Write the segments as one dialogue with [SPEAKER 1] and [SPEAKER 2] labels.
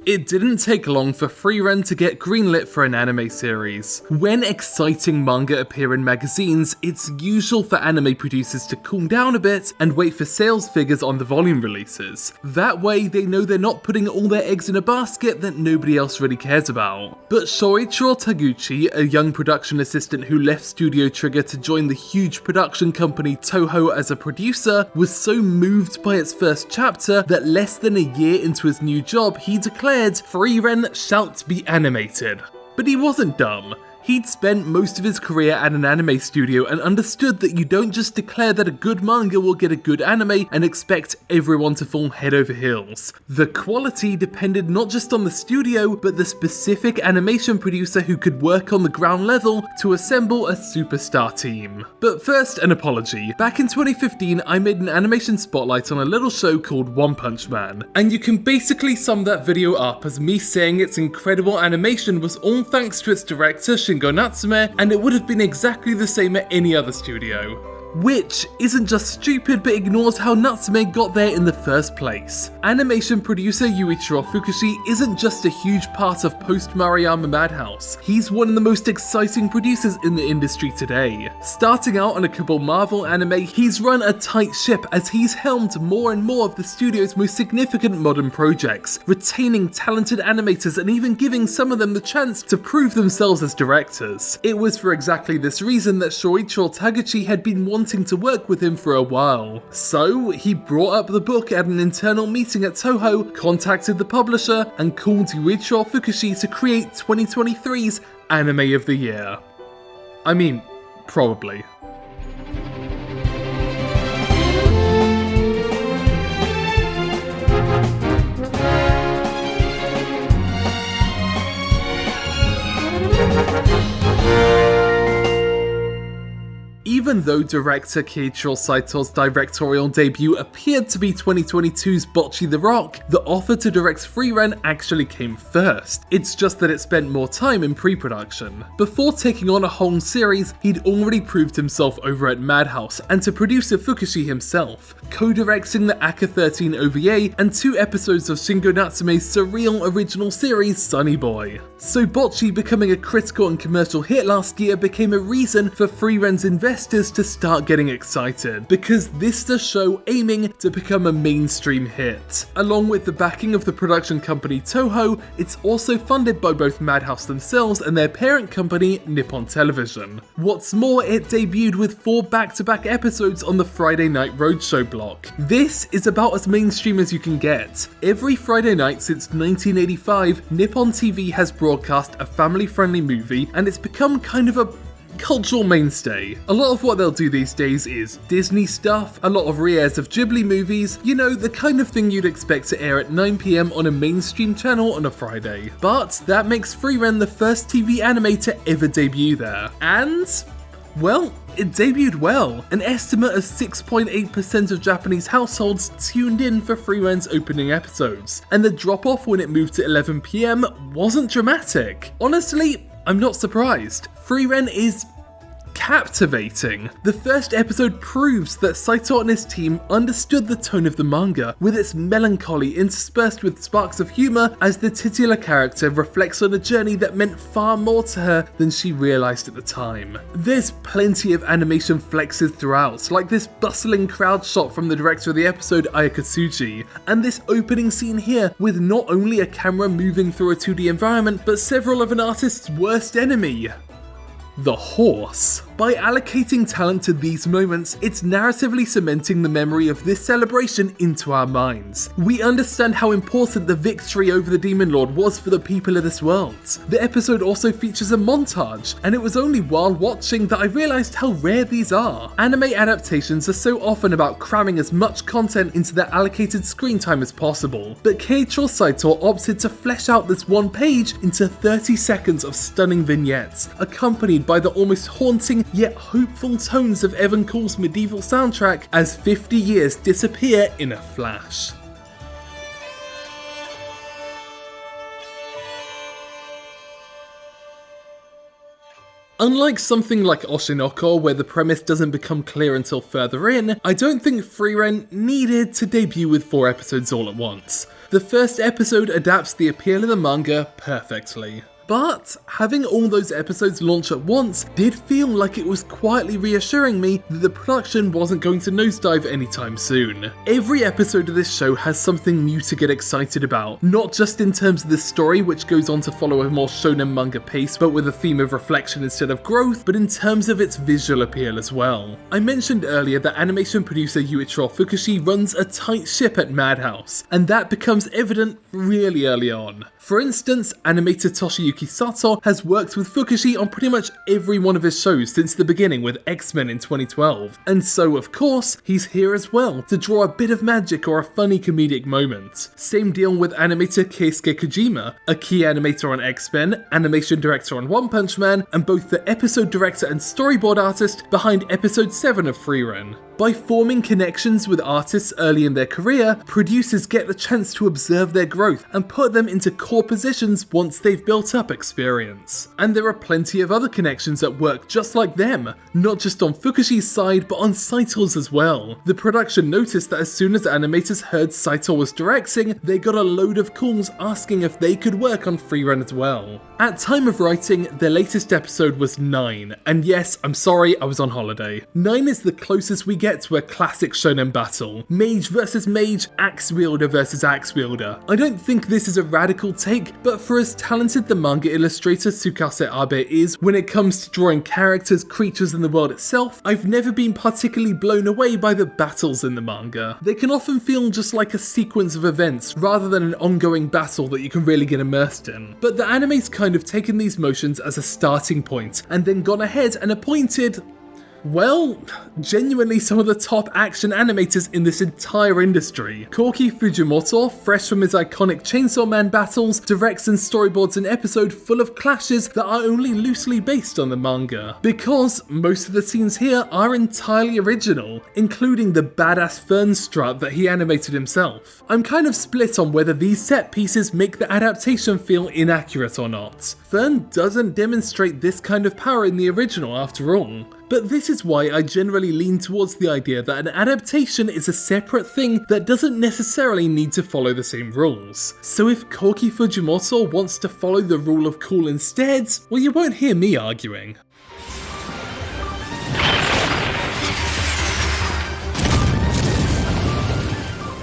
[SPEAKER 1] It didn't take long for Frieren to get greenlit for an anime series. When exciting manga appear in magazines, it's usual for anime producers to cool down a bit and wait for sales figures on the volume releases. That way they know they're not putting all their eggs in a basket that nobody else really cares about. But Shoichiro Taguchi, a young production assistant who left Studio Trigger to join the huge production company Toho as a producer, was so moved by its first chapter that less than a year into his new job, he declared, "Frieren shall be animated." But he wasn't dumb. He'd spent most of his career at an anime studio and understood that you don't just declare that a good manga will get a good anime and expect everyone to fall head over heels. The quality depended not just on the studio, but the specific animation producer who could work on the ground level to assemble a superstar team. But first, an apology. Back in 2015, I made an animation spotlight on a little show called One Punch Man, and you can basically sum that video up as me saying its incredible animation was all thanks to its director Shingo Natsume, and it would have been exactly the same at any other studio. Which isn't just stupid, but ignores how Natsume got there in the first place. Animation producer Yuichiro Fukushi isn't just a huge part of post-Maruyama Madhouse. He's one of the most exciting producers in the industry today. Starting out on a couple Marvel anime, he's run a tight ship as he's helmed more and more of the studio's most significant modern projects, retaining talented animators and even giving some of them the chance to prove themselves as directors. It was for exactly this reason that Shoichiro Taguchi had been wanting to work with him for a while. So he brought up the book at an internal meeting at Toho, contacted the publisher, and called Yuichiro Fukushi to create 2023's Anime of the Year. I mean, probably. Even though director Keiichiro Saito's directorial debut appeared to be 2022's Bocchi the Rock, the offer to direct Frieren actually came first. It's just that it spent more time in pre-production. Before taking on a whole series, he'd already proved himself over at Madhouse, and to producer Fukushi himself, co-directing the Aka 13 OVA and 2 episodes of Shingo Natsume's surreal original series Sunny Boy. So Bocchi becoming a critical and commercial hit last year became a reason for Frieren's investors to start getting excited, because this is a show aiming to become a mainstream hit. Along with the backing of the production company Toho, it's also funded by both Madhouse themselves and their parent company Nippon Television. What's more, it debuted with 4 back-to-back episodes on the Friday Night Roadshow block. This is about as mainstream as you can get. Every Friday night since 1985, Nippon TV has broadcast a family-friendly movie, and it's become kind of a cultural mainstay. A lot of what they'll do these days is Disney stuff, a lot of re-airs of Ghibli movies, you know, the kind of thing you'd expect to air at 9 PM on a mainstream channel on a Friday. But that makes Frieren the first TV anime to ever debut there. And, well, it debuted well. An estimate of 6.8% of Japanese households tuned in for Frieren's opening episodes, and the drop-off when it moved to 11 PM wasn't dramatic. Honestly, I'm not surprised. Frieren is captivating. The first episode proves that Saito and his team understood the tone of the manga, with its melancholy interspersed with sparks of humour as the titular character reflects on a journey that meant far more to her than she realised at the time. There's plenty of animation flexes throughout, like this bustling crowd shot from the director of the episode Ayakatsuji, and this opening scene here with not only a camera moving through a 2D environment, but several of an artist's worst enemy, the horse. By allocating talent to these moments, it's narratively cementing the memory of this celebration into our minds. We understand how important the victory over the Demon Lord was for the people of this world. The episode also features a montage, and it was only while watching that I realised how rare these are. Anime adaptations are so often about cramming as much content into their allocated screen time as possible, but Keiichiro Saito opted to flesh out this one page into 30 seconds of stunning vignettes, accompanied by the almost haunting yet hopeful tones of Evan Cool's medieval soundtrack as 50 years disappear in a flash. Unlike something like Oshinoko, where the premise doesn't become clear until further in, I don't think Frieren needed to debut with 4 episodes all at once. The first episode adapts the appeal of the manga perfectly. But having all those episodes launch at once did feel like it was quietly reassuring me that the production wasn't going to nosedive anytime soon. Every episode of this show has something new to get excited about, not just in terms of the story, which goes on to follow a more shonen manga pace but with a theme of reflection instead of growth, but in terms of its visual appeal as well. I mentioned earlier that animation producer Yuichiro Fukushi runs a tight ship at Madhouse, and that becomes evident really early on. For instance, animator Toshiyuki Sato has worked with Fukushi on pretty much every one of his shows since the beginning with X-Men in 2012, and so of course, he's here as well to draw a bit of magic or a funny comedic moment. Same deal with animator Keisuke Kojima, a key animator on X-Men, animation director on One Punch Man, and both the episode director and storyboard artist behind episode 7 of Frieren. By forming connections with artists early in their career, producers get the chance to observe their growth and put them into core positions once they've built up experience. And there are plenty of other connections that work just like them, not just on Fukushi's side but on Saito's as well. The production noticed that as soon as animators heard Saito was directing, they got a load of calls asking if they could work on Frieren as well. At time of writing, their latest episode was 9, and yes, I'm sorry, I was on holiday. 9 is the closest we get to a classic shonen battle. Mage versus mage, axe wielder versus axe wielder. I don't think this is a radical take, but for as talented the manga illustrator Tsukase Abe is when it comes to drawing characters, creatures, and the world itself, I've never been particularly blown away by the battles in the manga. They can often feel just like a sequence of events rather than an ongoing battle that you can really get immersed in. But the anime's kind of taken these motions as a starting point and then gone ahead and appointed, well, genuinely some of the top action animators in this entire industry. Koki Fujimoto, fresh from his iconic Chainsaw Man battles, directs and storyboards an episode full of clashes that are only loosely based on the manga. Because most of the scenes here are entirely original, including the badass fern strut that he animated himself. I'm kind of split on whether these set pieces make the adaptation feel inaccurate or not. Fern doesn't demonstrate this kind of power in the original after all. But this is why I generally lean towards the idea that an adaptation is a separate thing that doesn't necessarily need to follow the same rules. So if Koki Fujimoto wants to follow the rule of cool instead, well, you won't hear me arguing.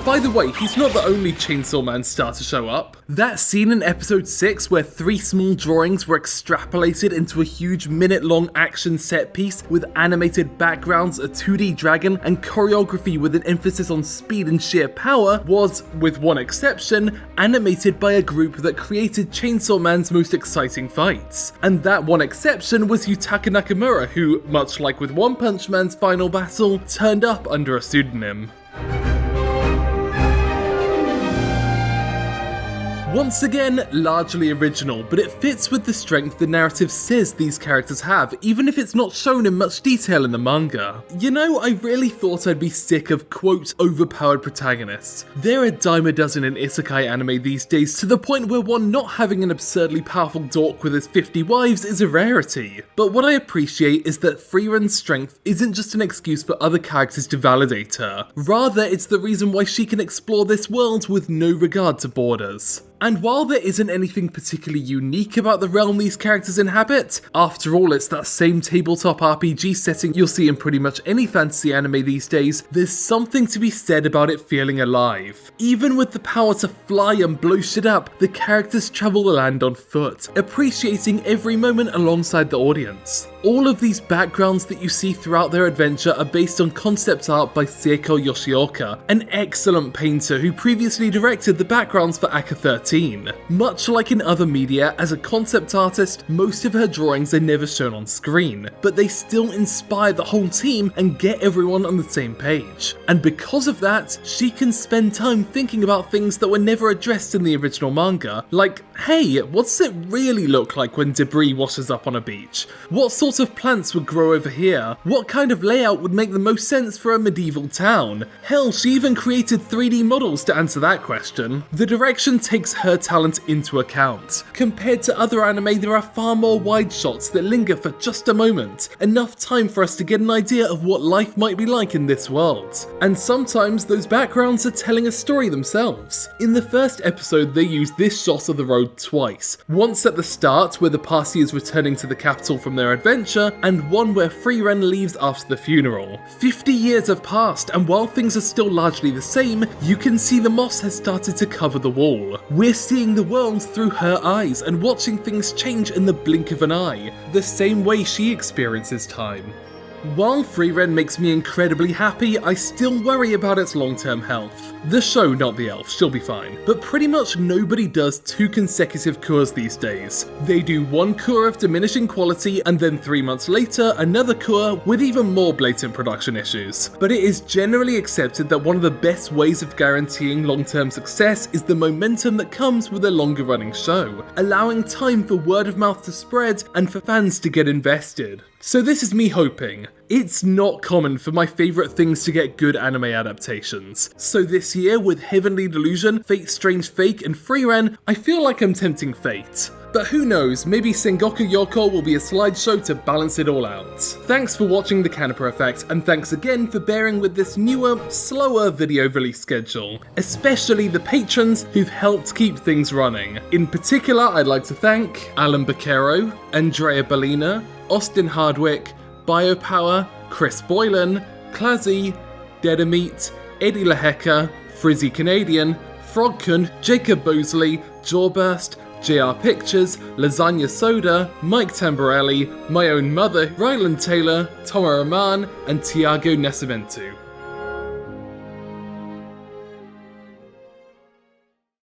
[SPEAKER 1] By the way, he's not the only Chainsaw Man star to show up. That scene in episode 6 where 3 small drawings were extrapolated into a huge minute-long action set piece with animated backgrounds, a 2D dragon, and choreography with an emphasis on speed and sheer power was, with one exception, animated by a group that created Chainsaw Man's most exciting fights. And that one exception was Yutaka Nakamura, who, much like with One Punch Man's final battle, turned up under a pseudonym. Once again, largely original, but it fits with the strength the narrative says these characters have, even if it's not shown in much detail in the manga. You know, I really thought I'd be sick of, quote, overpowered protagonists. There are a dime a dozen in isekai anime these days, to the point where one not having an absurdly powerful dork with his 50 wives is a rarity. But what I appreciate is that Frieren's strength isn't just an excuse for other characters to validate her. Rather, it's the reason why she can explore this world with no regard to borders. And while there isn't anything particularly unique about the realm these characters inhabit, after all it's that same tabletop RPG setting you'll see in pretty much any fantasy anime these days, there's something to be said about it feeling alive. Even with the power to fly and blow shit up, the characters travel the land on foot, appreciating every moment alongside the audience. All of these backgrounds that you see throughout their adventure are based on concept art by Seiko Yoshioka, an excellent painter who previously directed the backgrounds for Aka 13. Much like in other media, as a concept artist, most of her drawings are never shown on screen, but they still inspire the whole team and get everyone on the same page. And because of that, she can spend time thinking about things that were never addressed in the original manga, like, hey, what does it really look like when debris washes up on a beach? What sort of plants would grow over here? What kind of layout would make the most sense for a medieval town? Hell, she even created 3D models to answer that question. The direction takes her talent into account. Compared to other anime, there are far more wide shots that linger for just a moment, enough time for us to get an idea of what life might be like in this world. And sometimes those backgrounds are telling a story themselves. In the first episode, they used this shot of the road twice. Once at the start, where the party is returning to the capital from their adventure, and one where Frieren leaves after the funeral. 50 years have passed, and while things are still largely the same, you can see the moss has started to cover the wall. We're seeing the world through her eyes and watching things change in the blink of an eye, the same way she experiences time. While Frieren makes me incredibly happy, I still worry about its long-term health. The show, not the elf, she'll be fine. But pretty much nobody does 2 consecutive cures these days. They do 1 cure of diminishing quality, and then 3 months later, another cure with even more blatant production issues. But it is generally accepted that one of the best ways of guaranteeing long-term success is the momentum that comes with a longer-running show, allowing time for word of mouth to spread and for fans to get invested. So this is me hoping. It's not common for my favourite things to get good anime adaptations. So this year, with Heavenly Delusion, Fate's Strange Fake, and Frieren, I feel like I'm tempting fate. But who knows, maybe Sengoku Yoko will be a slideshow to balance it all out. Thanks for watching the Canipa Effect, and thanks again for bearing with this newer, slower video release schedule. Especially the patrons who've helped keep things running. In particular, I'd like to thank Alan Baquero, Andrea Bellina, Austin Hardwick, Biopower, Chris Boylan, Clazy, Dedameat, Eddie Laheka, Frizzy Canadian, Frogkun, Jacob Bosley, Jawburst, JR Pictures, Lasagna Soda, Mike Tamborelli, my own mother, Ryland Taylor, Toma Rahman, and Tiago Nascimento.